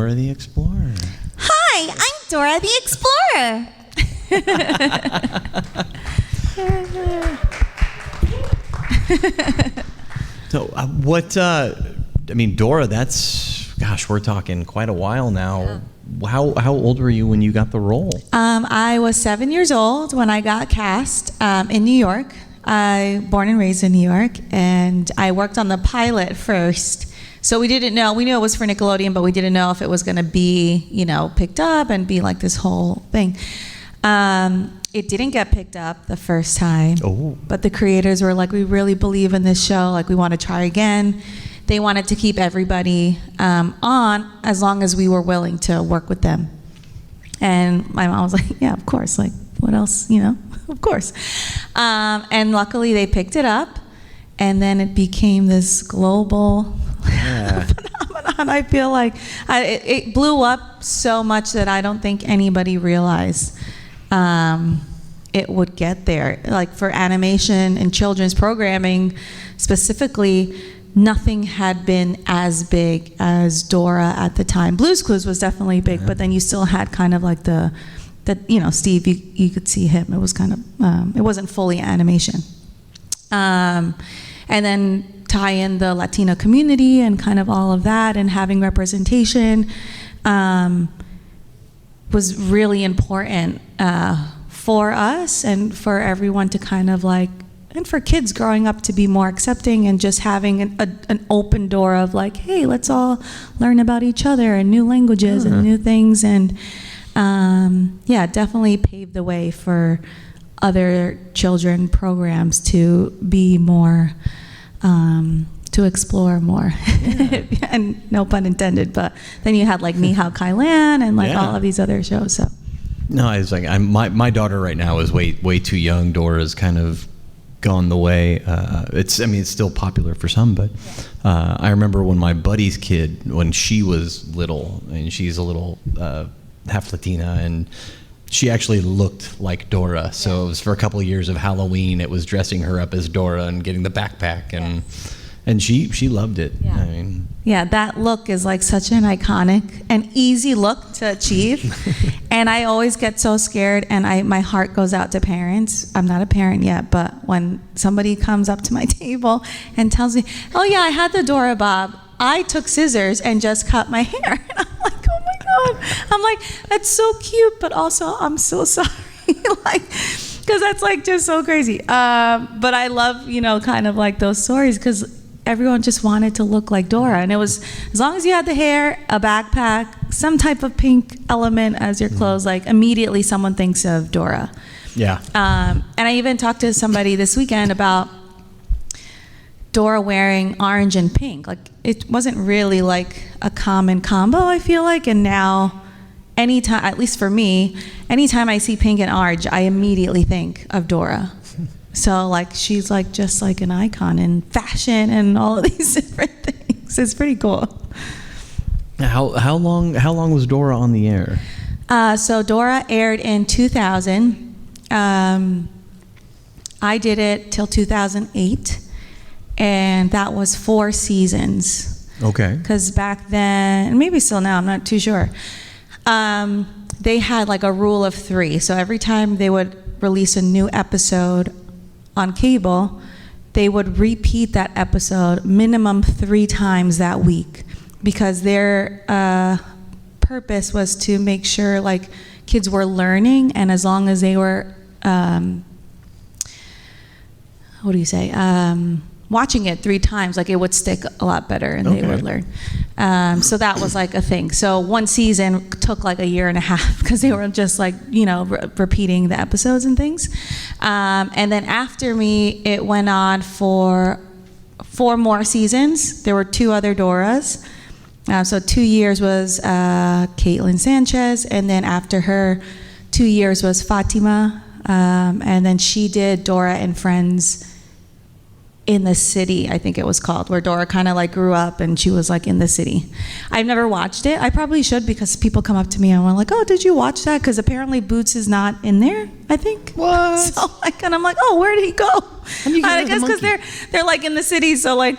Dora the Explorer. Hi, I'm Dora the Explorer. So, Dora, we're talking quite a while now. Yeah. How old were you when you got the role? I was 7 years old when I got cast in New York. I born and raised in New York, and I worked on the pilot first. So we didn't know. We knew it was for Nickelodeon, but we didn't know if it was going to be, picked up and be like this whole thing. It didn't get picked up the first time. Oh. But the creators were like, we really believe in this show. Like, we want to try again. They wanted to keep everybody on as long as we were willing to work with them. And my mom was like, yeah, of course. Like, what else, of course. And luckily they picked it up, and then it became this global phenomenon. I feel like it blew up so much that I don't think anybody realized it would get there. Like, for animation and children's programming specifically, nothing had been as big as Dora at the time. Blue's Clues was definitely big, but then you still had kind of like the Steve, you could see him. It was kind of, it wasn't fully animation. And then tie in the Latino community and kind of all of that, and having representation was really important for us and for everyone to kind of like, and for kids growing up to be more accepting, and just having an open door of like, hey, let's all learn about each other and new languages and new things. And definitely paved the way for other children programs to be more, to explore more. And no pun intended, but then you had like Ni Hao Kai Lan and like all of these other shows. So no, it's like my daughter right now is way too young. Dora's kind of gone the way. It's still popular for some, but I remember when my buddy's kid, when she was little, and she's a little half Latina, and she actually looked like Dora. So it was for a couple of years of Halloween, it was dressing her up as Dora and getting the backpack, and she loved it. Yeah, that look is like such an iconic and easy look to achieve. And I always get so scared, and my heart goes out to parents. I'm not a parent yet, but when somebody comes up to my table and tells me, oh yeah, I had the Dora Bob, I took scissors and just cut my hair. And I'm like, oh my God. I'm like, that's so cute, but also I'm so sorry. Like, because that's like just so crazy. But I love, kind of like those stories, because everyone just wanted to look like Dora. And it was, as long as you had the hair, a backpack, some type of pink element as your clothes, like immediately someone thinks of Dora. Yeah. And I even talked to somebody this weekend about Dora wearing orange and pink. Like, it wasn't really like a common combo, I feel like. And now, anytime, at least for me, anytime I see pink and orange, I immediately think of Dora. So like, she's like just like an icon in fashion and all of these different things. It's pretty cool. How long was Dora on the air? So Dora aired in 2000. I did it till 2008. And that was 4 seasons. Okay. Because back then, and maybe still now, I'm not too sure, they had like a rule of 3. So every time they would release a new episode on cable, they would repeat that episode minimum 3 times that week, because their purpose was to make sure like kids were learning, and as long as they were, watching it 3 times, like it would stick a lot better, and they would learn. So that was like a thing. So one season took like a year and a half, because they were just like, repeating the episodes and things. And then after me, it went on for 4 more seasons. There were 2 other Doras. So 2 years was Caitlin Sanchez, and then after her, 2 years was Fatima. And then she did Dora and Friends in the City, I think it was called, where Dora kind of like grew up and she was like in the city. I've never watched it. I probably should, because people come up to me and we're like, oh, did you watch that? Because apparently Boots is not in there, I think. What? So like, and I'm like, oh, where did he go? I guess because they're like in the city, so like,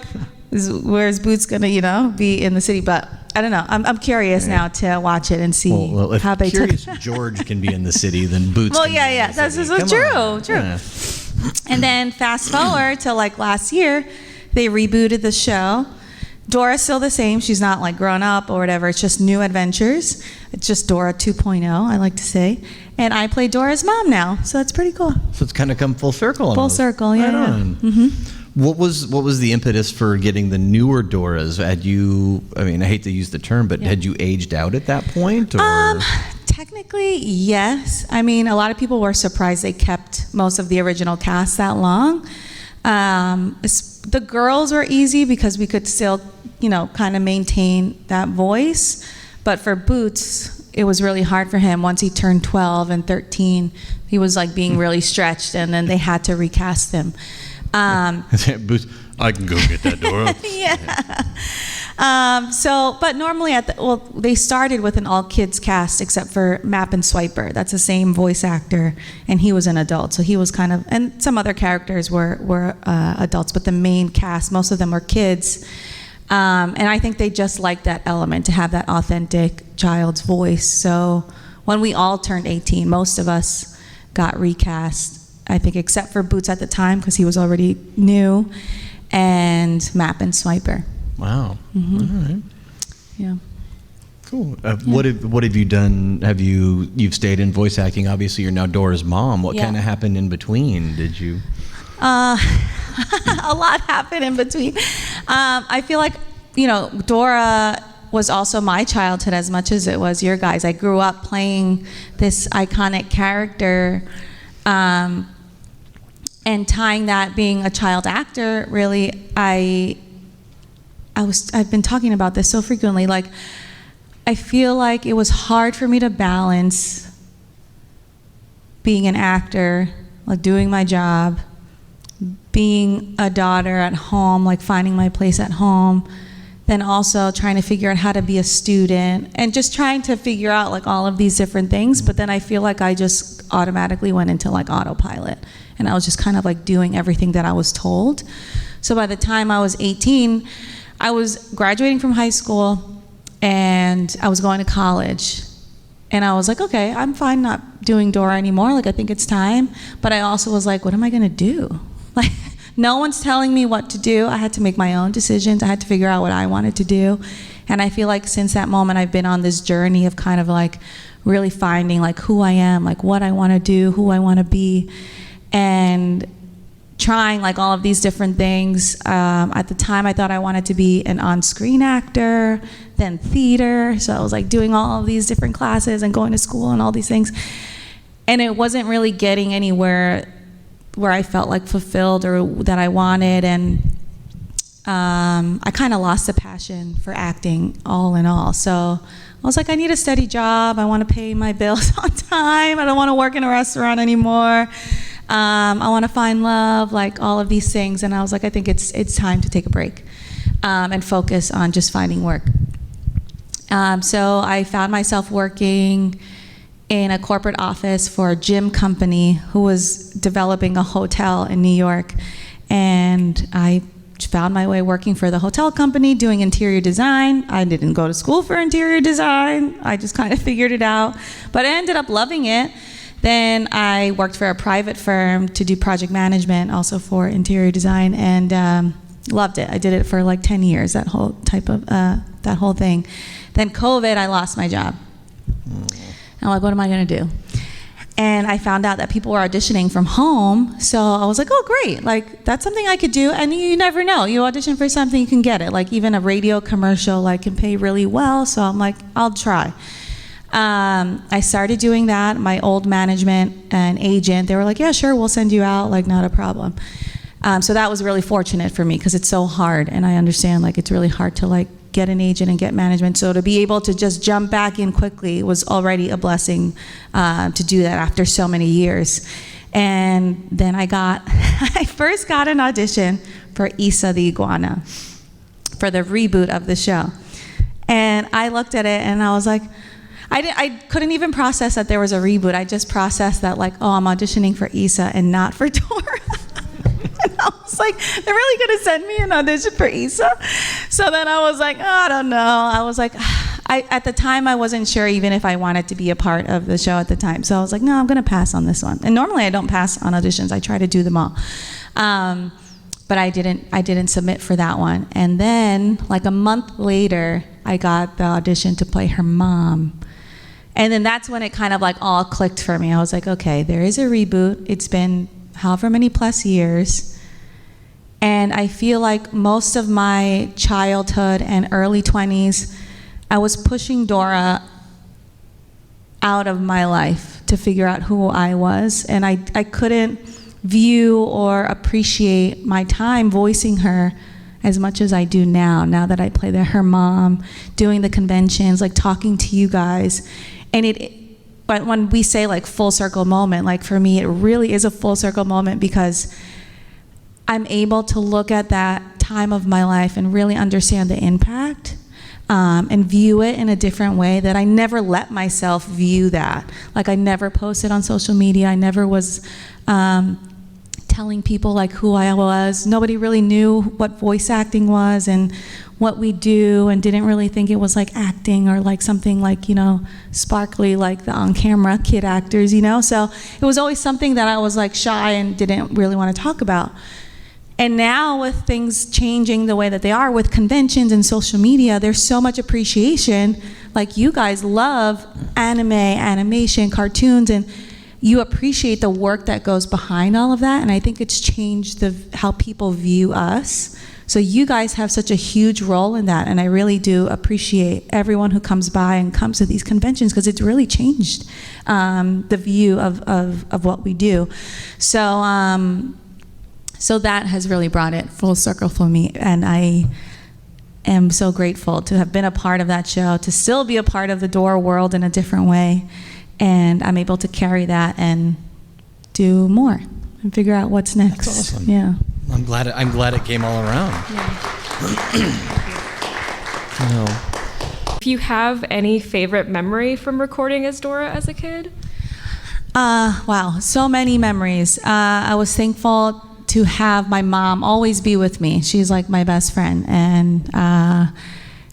where's Boots gonna, be in the city? But I don't know. I'm curious now to watch it and see Well, if how they took Curious George can be in the city, then Boots. Well, can yeah, be in yeah. the That's city. just true. Yeah. And then fast forward to like last year, they rebooted the show. Dora's still the same. She's not like grown up or whatever. It's just new adventures. It's just Dora 2.0, I like to say. And I play Dora's mom now, so that's pretty cool. So it's kind of come full circle. Full circle, yeah. Right on. Mm-hmm. What was the impetus for getting the newer Doras? Had you? I mean, I hate to use the term, but had you aged out at that point? Or? Technically, yes. I mean, a lot of people were surprised they kept most of the original cast that long. The girls were easy because we could still, kind of maintain that voice. But for Boots, it was really hard for him. Once he turned 12 and 13, he was like being really stretched, and then they had to recast him. Boots, I can go get that Dora. Yeah. But normally they started with an all kids cast except for Map and Swiper. That's the same voice actor, and he was an adult. So he was kind of, and some other characters were adults, but the main cast, most of them were kids. And I think they just liked that element to have that authentic child's voice. So when we all turned 18, most of us got recast, I think, except for Boots at the time because he was already new, and Map and Swiper. Wow. Mm-hmm. All right. Yeah. Cool. What have you done? You've stayed in voice acting? Obviously, you're now Dora's mom. What kind of happened in between? Did you? A lot happened in between. I feel like, Dora was also my childhood as much as it was your guys. I grew up playing this iconic character, and tying that being a child actor, really, I've been talking about this so frequently. Like, I feel like it was hard for me to balance being an actor, like doing my job, being a daughter at home, like finding my place at home, then also trying to figure out how to be a student and just trying to figure out like all of these different things. But then I feel like I just automatically went into like autopilot, and I was just kind of like doing everything that I was told. So by the time I was 18, I was graduating from high school and I was going to college. And I was like, okay, I'm fine not doing Dora anymore. Like, I think it's time. But I also was like, what am I going to do? Like, no one's telling me what to do. I had to make my own decisions. I had to figure out what I wanted to do. And I feel like since that moment, I've been on this journey of kind of like really finding like who I am, like what I want to do, who I want to be, and trying like all of these different things. At the time, I thought I wanted to be an on-screen actor, then theater. So I was like doing all of these different classes and going to school and all these things. And it wasn't really getting anywhere where I felt like fulfilled or that I wanted. And I kind of lost the passion for acting all in all. So I was like, I need a steady job. I want to pay my bills on time. I don't want to work in a restaurant anymore. I want to find love, like all of these things. And I was like, I think it's time to take a break and focus on just finding work. So I found myself working in a corporate office for a gym company who was developing a hotel in New York. And I found my way working for the hotel company, doing interior design. I didn't go to school for interior design. I just kind of figured it out. But I ended up loving it. Then I worked for a private firm to do project management, also for interior design, and loved it. I did it for like 10 years, that whole thing. Then COVID, I lost my job. I'm like, what am I gonna do? And I found out that people were auditioning from home, so I was like, oh great, like that's something I could do. And you never know, you audition for something, you can get it. Like even a radio commercial like can pay really well, so I'm like, I'll try. I started doing that. My old management and agent, they were like, yeah, sure, we'll send you out, like not a problem. So that was really fortunate for me because it's so hard, and I understand like it's really hard to like get an agent and get management. So to be able to just jump back in quickly was already a blessing to do that after so many years. And then I first got an audition for Isa the Iguana for the reboot of the show. And I looked at it and I was like, I couldn't even process that there was a reboot. I just processed that like, oh, I'm auditioning for Isa and not for Dora. And I was like, they're really going to send me an audition for Issa? So then I was like, oh, I don't know. I was like, at the time, I wasn't sure even if I wanted to be a part of the show at the time. So I was like, no, I'm going to pass on this one. And normally I don't pass on auditions. I try to do them all. But I didn't submit for that one. And then, like a month later, I got the audition to play her mom. And then that's when it kind of like all clicked for me. I was like, okay, there is a reboot. It's been however many plus years. And I feel like most of my childhood and early 20s, I was pushing Dora out of my life to figure out who I was. And I couldn't view or appreciate my time voicing her as much as I do now that I play her mom, doing the conventions, like talking to you guys. And but when we say like full circle moment, like for me, it really is a full circle moment because I'm able to look at that time of my life and really understand the impact and view it in a different way that I never let myself view that. Like I never posted on social media. I never was telling people like who I was. Nobody really knew what voice acting was and what we do, and didn't really think it was like acting or like something like, you know, sparkly like the on-camera kid actors, you know? So it was always something that I was like shy and didn't really want to talk about. And now with things changing the way that they are with conventions and social media, there's so much appreciation. Like you guys love anime, animation, cartoons, and you appreciate the work that goes behind all of that. And I think it's changed how people view us. So you guys have such a huge role in that, and I really do appreciate everyone who comes by and comes to these conventions because it's really changed the view of what we do. So so that has really brought it full circle for me, and I am so grateful to have been a part of that show, to still be a part of the Dora world in a different way, and I'm able to carry that and do more and figure out what's next. That's awesome. Yeah. I'm glad it came all around. If you have any favorite memory from recording as Dora as a kid? Wow, so many memories. I was thankful to have my mom always be with me. She's like my best friend, and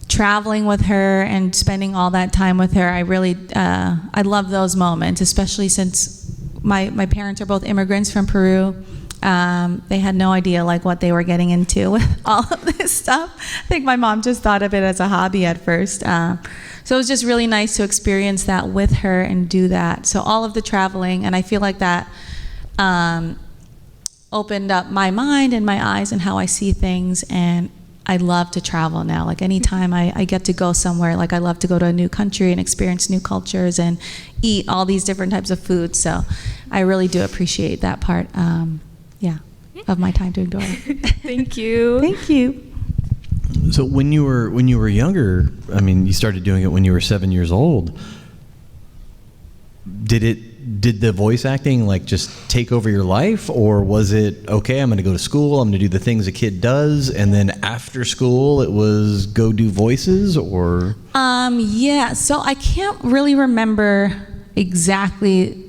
traveling with her and spending all that time with her, I really, I love those moments, especially since my parents are both immigrants from Peru. They had no idea like what they were getting into with all of this stuff. I think my mom just thought of it as a hobby at first. So it was just really nice to experience that with her and do that. So all of the traveling, and I feel like that opened up my mind and my eyes and how I see things, and I love to travel now. Like anytime I get to go somewhere, like I love to go to a new country and experience new cultures and eat all these different types of food. So I really do appreciate that part. Of my time doing Dora. Thank you. Thank you. So when you were younger, I mean, you started doing it when you were 7 years old. Did the voice acting like just take over your life, or was it okay, I'm going to go to school, I'm going to do the things a kid does, and then after school it was go do voices, or? Yeah. So I can't really remember exactly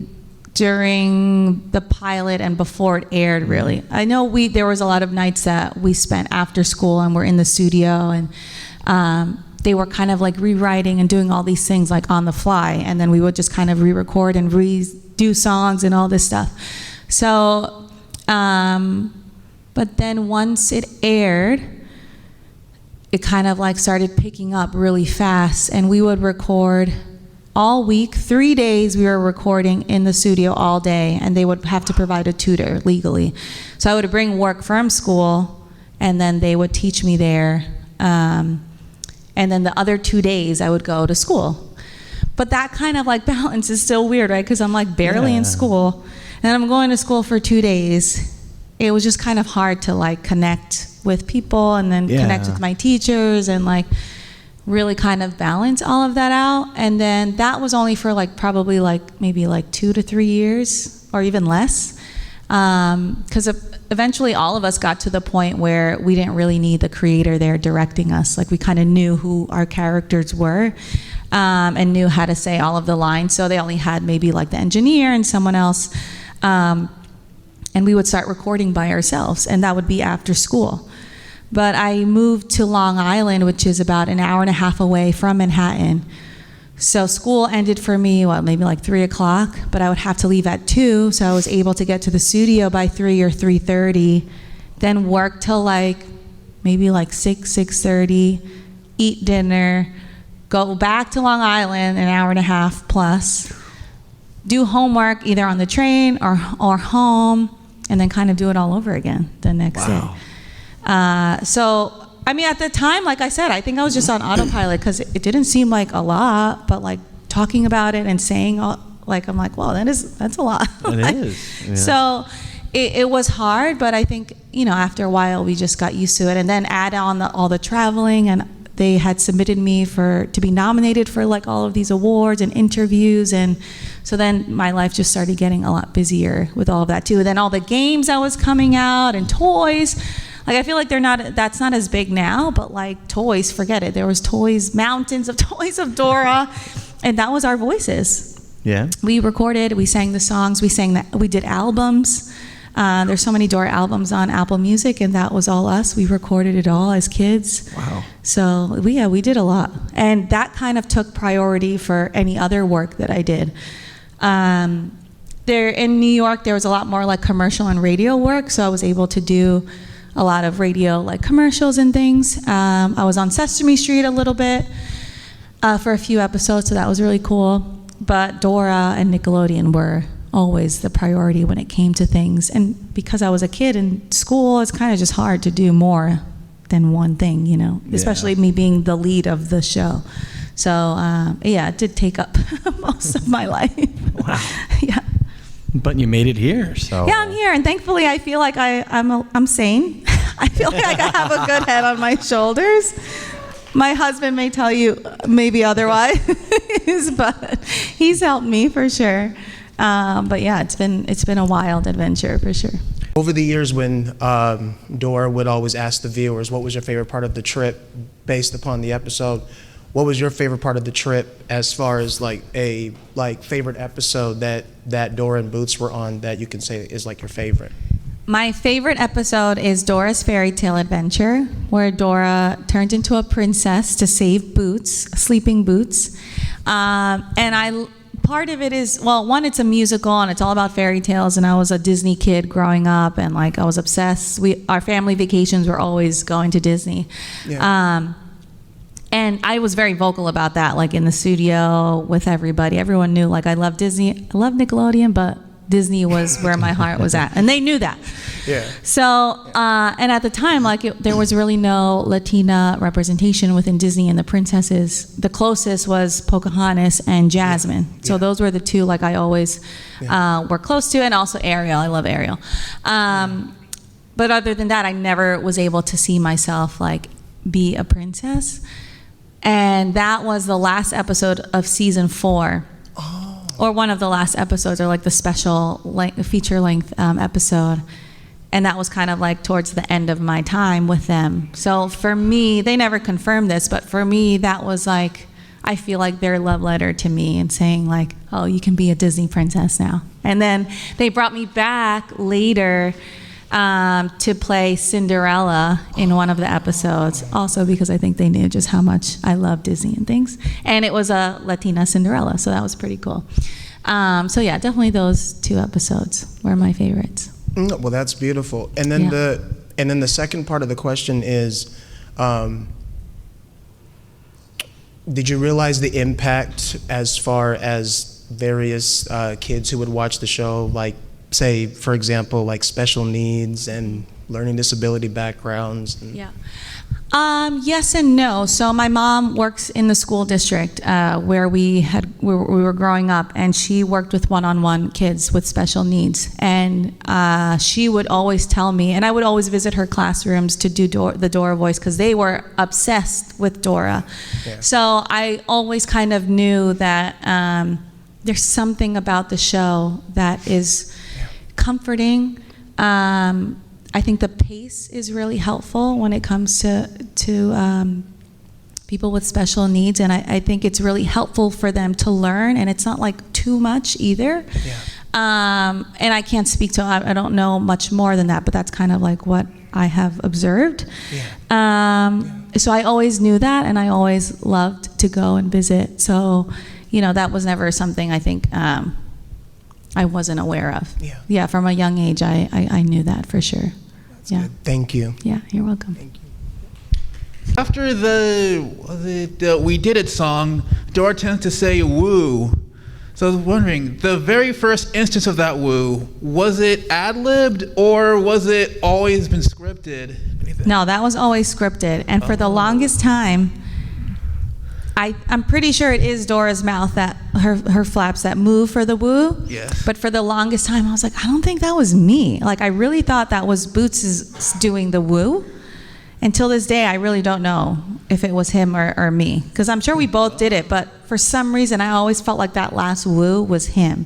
during the pilot and before it aired, really. I know there was a lot of nights that we spent after school and we're in the studio, and they were kind of like rewriting and doing all these things like on the fly, and then we would just kind of re-record and redo songs and all this stuff. So, but then once it aired, it kind of like started picking up really fast, and we would record all week, 3 days we were recording in the studio all day, and they would have to provide a tutor legally. So I would bring work from school, and then they would teach me there. And then the other 2 days I would go to school. But that kind of like balance is still weird, right? Because I'm like barely in school, and I'm going to school for 2 days. It was just kind of hard to like connect with people and then connect with my teachers and like really kind of balance all of that out. And then that was only for like probably like maybe like 2 to 3 years or even less, because eventually all of us got to the point where we didn't really need the creator there directing us. Like we kind of knew who our characters were, and knew how to say all of the lines, so they only had maybe like the engineer and someone else. and we would start recording by ourselves, and that would be after school. But I moved to Long Island, which is about an hour and a half away from Manhattan. So school ended for me, maybe like 3 o'clock, but I would have to leave at 2, so I was able to get to the studio by 3 or 3:30, then work till maybe 6:30, eat dinner, go back to Long Island, an hour and a half plus, do homework either on the train or home, and then kind of do it all over again the next day. So, I mean, at the time, like I said, I think I was just on autopilot because it didn't seem like a lot, but talking about it and saying, I'm like, wow, that's a lot. It is. Yeah. So it was hard, but I think, after a while we just got used to it, and then add on all the traveling, and they had submitted me to be nominated for all of these awards and interviews, and so then my life just started getting a lot busier with all of that too. And then all the games that was coming out and toys. I feel like that's not as big now, but toys, forget it. There was toys, mountains of toys of Dora, and that was our voices. Yeah. We recorded, we sang the songs, we did albums. There's so many Dora albums on Apple Music, and that was all us. We recorded it all as kids. Wow. So we did a lot, and that kind of took priority for any other work that I did. There in New York, there was a lot more commercial and radio work, so I was able to do a lot of radio commercials and things. I was on Sesame Street a little bit for a few episodes, so that was really cool. But Dora and Nickelodeon were always the priority when it came to things. And because I was a kid in school, it's kind of just hard to do more than one thing, especially me being the lead of the show. So it did take up most of my life. Wow. Yeah. But you made it here, so. Yeah, I'm here, and thankfully I feel like I'm sane. I feel like I have a good head on my shoulders. My husband may tell you maybe otherwise, but he's helped me for sure. But yeah, it's been a wild adventure for sure. Over the years, when Dora would always ask the viewers, what was your favorite part of the trip based upon the episode? What was your favorite part of the trip as far as a favorite episode that Dora and Boots were on that you can say is your favorite? My favorite episode is Dora's Fairy Tale Adventure, where Dora turned into a princess to save Boots, sleeping Boots. Part of it is, one, it's a musical and it's all about fairy tales, and I was a Disney kid growing up, and I was obsessed. Our family vacations were always going to Disney. Yeah. And I was very vocal about that, in the studio with everybody. Everyone knew, I love Disney, I love Nickelodeon, but Disney was where my heart was at, and they knew that. Yeah. So, and at the time, there was really no Latina representation within Disney and the princesses. The closest was Pocahontas and Jasmine. Yeah. So those were the two, I always were close to, and also Ariel. I love Ariel. But other than that, I never was able to see myself, be a princess. And that was the last episode of season 4. Oh. Or one of the last episodes, or the special feature-length episode. And that was kind of towards the end of my time with them. So for me, they never confirmed this, but for me, that was I feel like their love letter to me, and saying oh, you can be a Disney princess now. And then they brought me back later to play Cinderella in one of the episodes, also because I think they knew just how much I love Disney and things. And it was a Latina Cinderella, so that was pretty cool. So yeah, definitely those 2 episodes were my favorites. Well, that's beautiful. And then the second part of the question is, did you realize the impact as far as various kids who would watch the show, say, for example, special needs and learning disability backgrounds? Yeah. Yes and no. So my mom works in the school district where we were growing up, and she worked with one-on-one kids with special needs. And she would always tell me, and I would always visit her classrooms to do the Dora voice, because they were obsessed with Dora. Yeah. So I always kind of knew that there's something about the show that is comforting. I think the pace is really helpful when it comes to people with special needs, and I think it's really helpful for them to learn, and it's not too much either. And I can't speak to, I don't know much more than that, but that's kind of like what I have observed. So I always knew that, and I always loved to go and visit. So, that was never something I think I wasn't aware of. Yeah, from a young age, I knew that for sure. That's good. Thank you. Yeah, you're welcome. Thank you. After the We Did It song, Dora tends to say woo. So I was wondering, the very first instance of that woo, was it ad-libbed or was it always been scripted? No, that was always scripted. And for the longest time, I'm pretty sure it is Dora's mouth, that her flaps that move for the woo. Yes. But for the longest time, I was like, I don't think that was me. Like, I really thought that was Boots doing the woo. Until this day, I really don't know if it was him or me. Because I'm sure we both did it, but for some reason, I always felt like that last woo was him.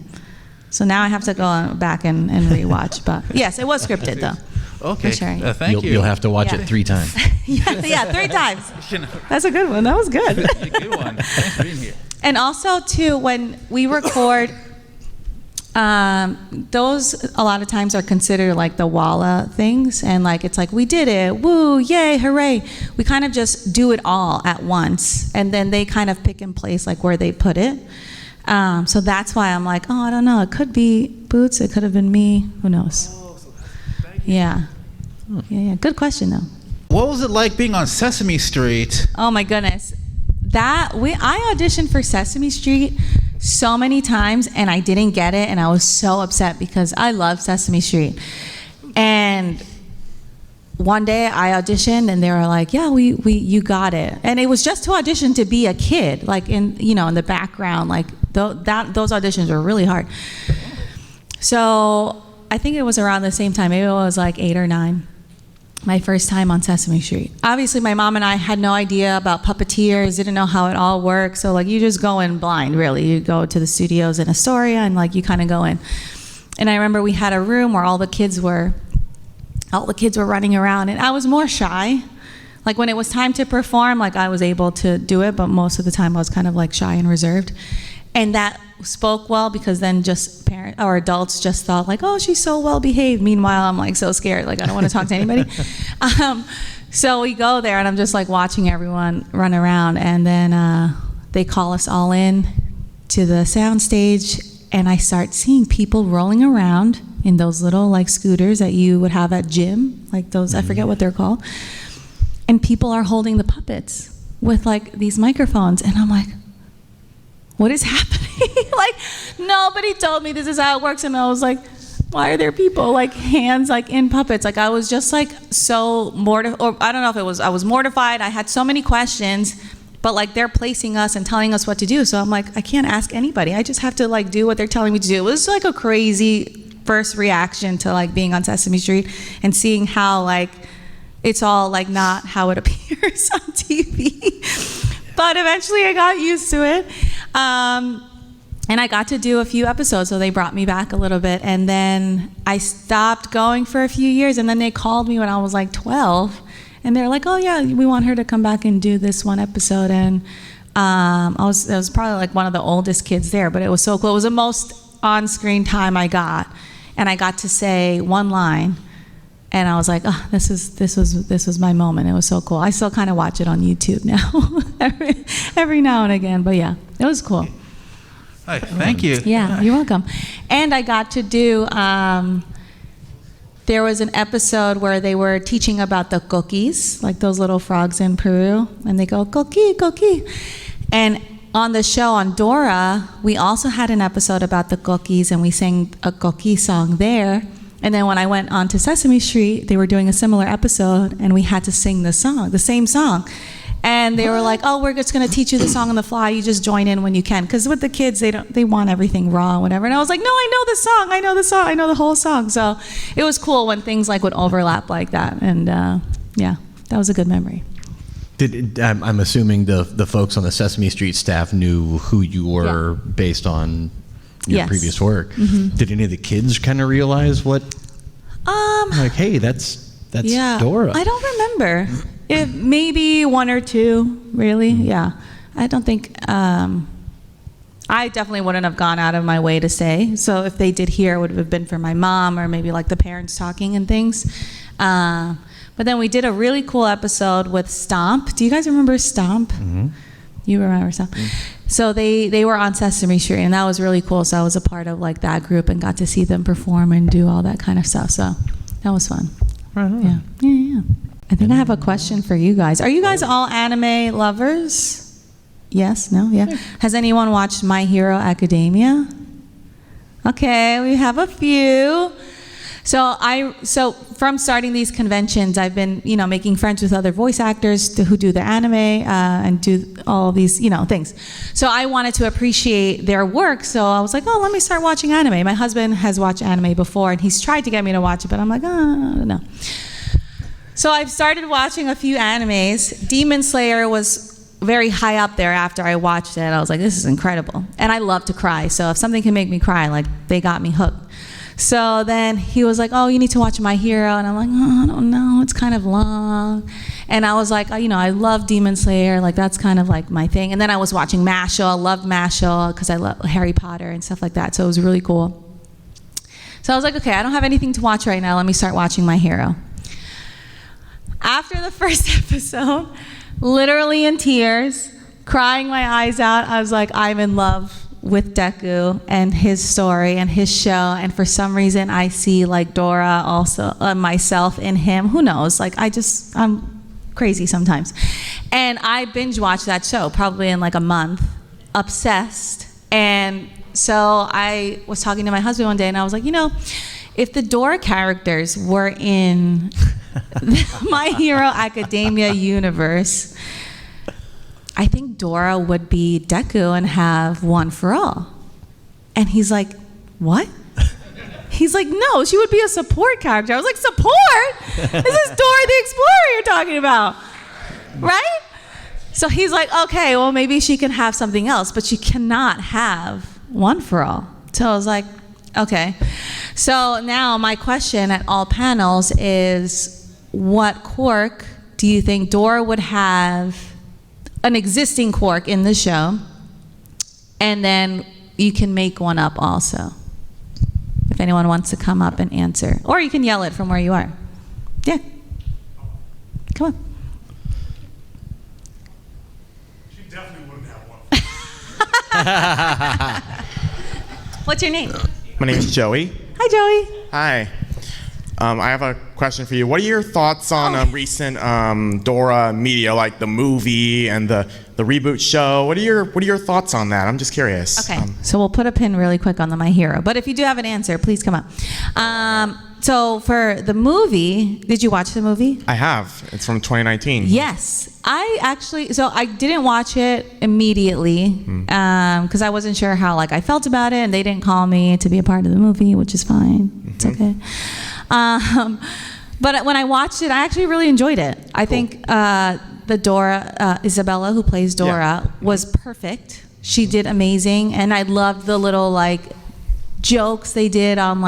So now I have to go back and rewatch. But yes, it was scripted, though. Okay, For sure. thank you. You'll have to watch Yeah. it 3 times. yeah, 3 times. That's a good one. That was good. That's a good one. Thanks for being here. And also, too, when we record, those a lot of times are considered like the Walla things, and like it's like we did it, woo, yay, hooray. We kind of just do it all at once, and then they kind of pick and place like where they put it. So that's why I'm like, oh, I don't know. It could be Boots. It could have been me. Who knows? Yeah. Yeah. Good question, though. What was it like being on Sesame Street? Oh my goodness. I auditioned for Sesame Street so many times and I didn't get it, and I was so upset because I love Sesame Street. And one day I auditioned and they were like, yeah, you got it. And it was just to audition to be a kid, like in the background, like those auditions were really hard. So I think it was around the same time, maybe it was like 8 or 9. My first time on Sesame Street. Obviously, my mom and I had no idea about puppeteers, didn't know how it all works. So, like, you just go in blind, really. You go to the studios in Astoria, and, like, you kind of go in. And I remember we had a room where all the kids were running around, and I was more shy. Like, when it was time to perform, like, I was able to do it, but most of the time I was kind of, like, shy and reserved. And that spoke well, because then just parents or adults just thought like, oh, she's so well behaved. Meanwhile, I'm like so scared, like I don't want to talk to anybody. So we go there and I'm just like watching everyone run around, and then they call us all in to the sound stage, and I start seeing people rolling around in those little like scooters that you would have at gym, like those, I forget what they're called. And people are holding the puppets with like these microphones, and I'm like, what is happening? Like, nobody told me this is how it works. And I was like, why are there people like hands like in puppets? Like, I was just like so mortified, or I don't know if I was mortified. I had so many questions, but like they're placing us and telling us what to do. So I'm like, I can't ask anybody. I just have to like do what they're telling me to do. It was like a crazy first reaction to like being on Sesame Street and seeing how like it's all like not how it appears on TV. But eventually I got used to it. And I got to do a few episodes, so they brought me back a little bit. And then I stopped going for a few years, and then they called me when I was like 12. And they're like, oh yeah, we want her to come back and do this one episode. And it was probably like one of the oldest kids there, but it was so cool. It was the most on-screen time I got. And I got to say one line. And I was like, oh, this was my moment. It was so cool. I still kind of watch it on YouTube now, every now and again. But yeah, it was cool. Hi, thank you. Yeah, you're welcome. And I got to do, there was an episode where they were teaching about the coquis, like those little frogs in Peru. And they go, coqui, coqui. And on the show on Dora, we also had an episode about the coquis, and we sang a coqui song there. And then when I went on to Sesame Street, they were doing a similar episode, and we had to sing the same song. And they were like, oh, we're just going to teach you the song on the fly. You just join in when you can. Because with the kids, they want everything raw and whatever. And I was like, no, I know the song. I know the whole song. So it was cool when things like would overlap like that. And yeah, that was a good memory. I'm assuming the folks on the Sesame Street staff knew who you were based on your Yes. previous work. Mm-hmm. Did any of the kids kind of realize what? Like, hey, that's Dora. I don't remember. Maybe 1 or 2, really. Yeah, I don't think. I I definitely wouldn't have gone out of my way to say. So if they did hear, it would have been for my mom or maybe like the parents talking and things. But then we did a really cool episode with Stomp. Do you guys remember Stomp? Mm-hmm. You remember Stomp? So they were on Sesame Street, and that was really cool. So I was a part of like that group and got to see them perform and do all that kind of stuff. So that was fun. Right on. Yeah. I think I have a question for you guys. Are you guys all anime lovers? Yes? No? Yeah? Has anyone watched My Hero Academia? Okay, we have a few. So from starting these conventions, I've been, making friends with other voice actors who do the anime and do all these, things. So I wanted to appreciate their work. So I was like, let me start watching anime. My husband has watched anime before, and he's tried to get me to watch it, but I'm like, I don't know. So I've started watching a few animes. Demon Slayer was very high up there after I watched it. I was like, this is incredible. And I love to cry. So if something can make me cry, like, they got me hooked. So then he was like, you need to watch My Hero. And I'm like, I don't know. It's kind of long. And I was like, I love Demon Slayer. Like, that's kind of like my thing. And then I was watching Mashal. I loved Mashal because I love Harry Potter and stuff like that. So it was really cool. So I was like, okay, I don't have anything to watch right now. Let me start watching My Hero. After the first episode, literally in tears, crying my eyes out, I was like, I'm in love with Deku and his story and his show. And for some reason, I see like Dora also, myself in him. Who knows? Like, I'm crazy sometimes. And I binge watched that show probably in like a month, obsessed. And so I was talking to my husband one day, and I was like, if the Dora characters were in My Hero Academia universe, I think Dora would be Deku and have One for All. And he's like, what? He's like, no, she would be a support character. I was like, support? This is Dora the Explorer you're talking about, right? So he's like, okay, well, maybe she can have something else, but she cannot have One for All. So I was like, okay. So now my question at all panels is, what quirk do you think Dora would have, an existing quirk in the show, and then you can make one up also, if anyone wants to come up and answer. Or you can yell it from where you are. Yeah. Come on. She definitely wouldn't have one. What's your name? My name is Joey. Hi, Joey. Hi. I have a question for you. What are your thoughts on recent Dora media, like the movie and the reboot show? What are your thoughts on that? I'm just curious. Okay, so we'll put a pin really quick on the My Hero. But if you do have an answer, please come up. So for the movie, did you watch the movie? I have. It's from 2019. Yes. I didn't watch it immediately because I wasn't sure how I felt about it, and they didn't call me to be a part of the movie, which is fine. It's okay. But when I watched it, I actually really enjoyed it. I think the Dora, Isabella, who plays Dora, was perfect. She did amazing, and I loved the little jokes they did on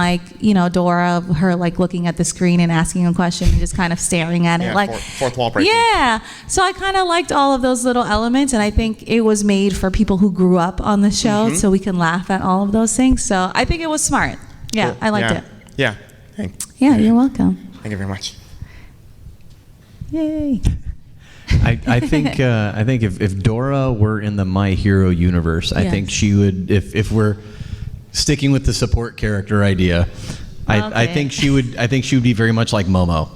Dora, her looking at the screen and asking a question and just kind of staring at it, fourth wall breaking. Yeah, so I kind of liked all of those little elements, and I think it was made for people who grew up on the show, so we can laugh at all of those things. So I think it was smart. Yeah, Cool. I liked it. Yeah. Thanks. Yeah, you're welcome. Thank you very much. Yay. I think if Dora were in the My Hero universe, I think she would. If we're sticking with the support character idea, I think she would be very much like Momo,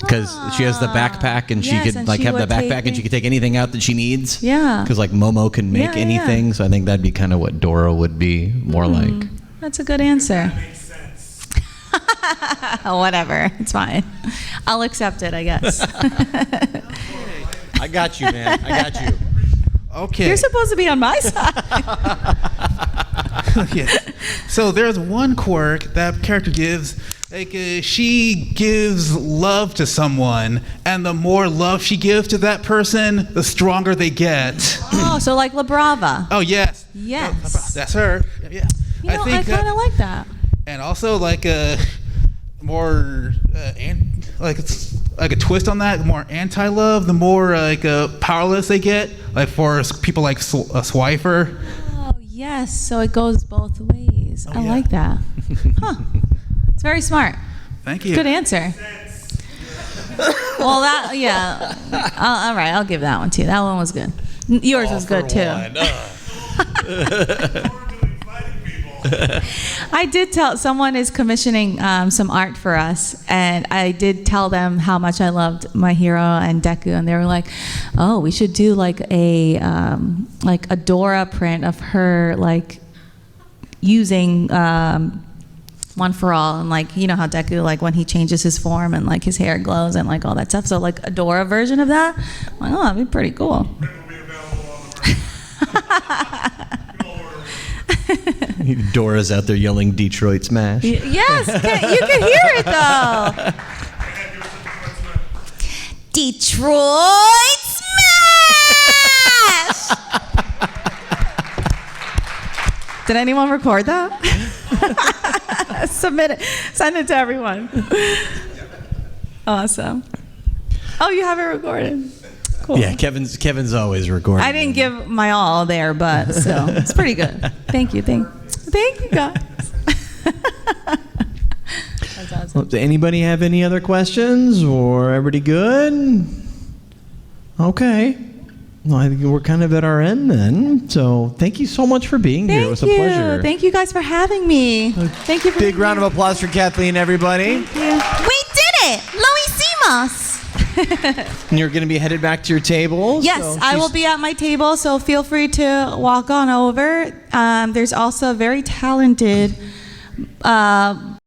because she has the backpack and she could have the backpack and she could take anything out that she needs. Yeah. Because Momo can make anything, so I think that'd be kind of what Dora would be more like. That's a good answer. That makes sense. Whatever, it's fine. I'll accept it, I guess. I got you, man. I got you. Okay. You're supposed to be on my side. Yeah. So there's one quirk that character gives. She gives love to someone, and the more love she gives to that person, the stronger they get. Oh, so like La Brava. Oh, yes. Yes. That's her. Yeah. I kind of like that. And also more it's like a twist on that, more anti-love, the more powerless they get, for people like Swifer. Oh, Yes, so it goes both ways. I yeah. like that. Huh. It's very smart. Thank you. Good answer. Well, that, yeah. All right, I'll give that one to you. That one was good. Yours was good, too. I did tell someone is commissioning some art for us, and I did tell them how much I loved My Hero and Deku, and they were like, "Oh, we should do like a Dora print of her like using One for All, and like you know how Deku like when he changes his form and like his hair glows and like all that stuff. So like a Dora version of that. I'm like, oh, that'd be pretty cool." Dora's out there yelling Detroit Smash. Yes, you can hear it though. Detroit Smash! Did anyone record that? Submit it. Send it to everyone. Awesome. Oh, you have it recorded. Cool. Yeah, Kevin's always recording. I didn't give my all there, but still, it's pretty good. Thank you, thank you, guys. That's awesome. Well, does anybody have any other questions, or everybody good? Okay. Well, I think we're kind of at our end then. So thank you so much for being here. It was a pleasure. Thank you guys for having me. Thank you. For Big round of applause for Kathleen, everybody. Thank you. We did it. Lo hicimos. And you're going to be headed back to your table? Yes, so I will be at my table, so feel free to walk on over. There's also a very talented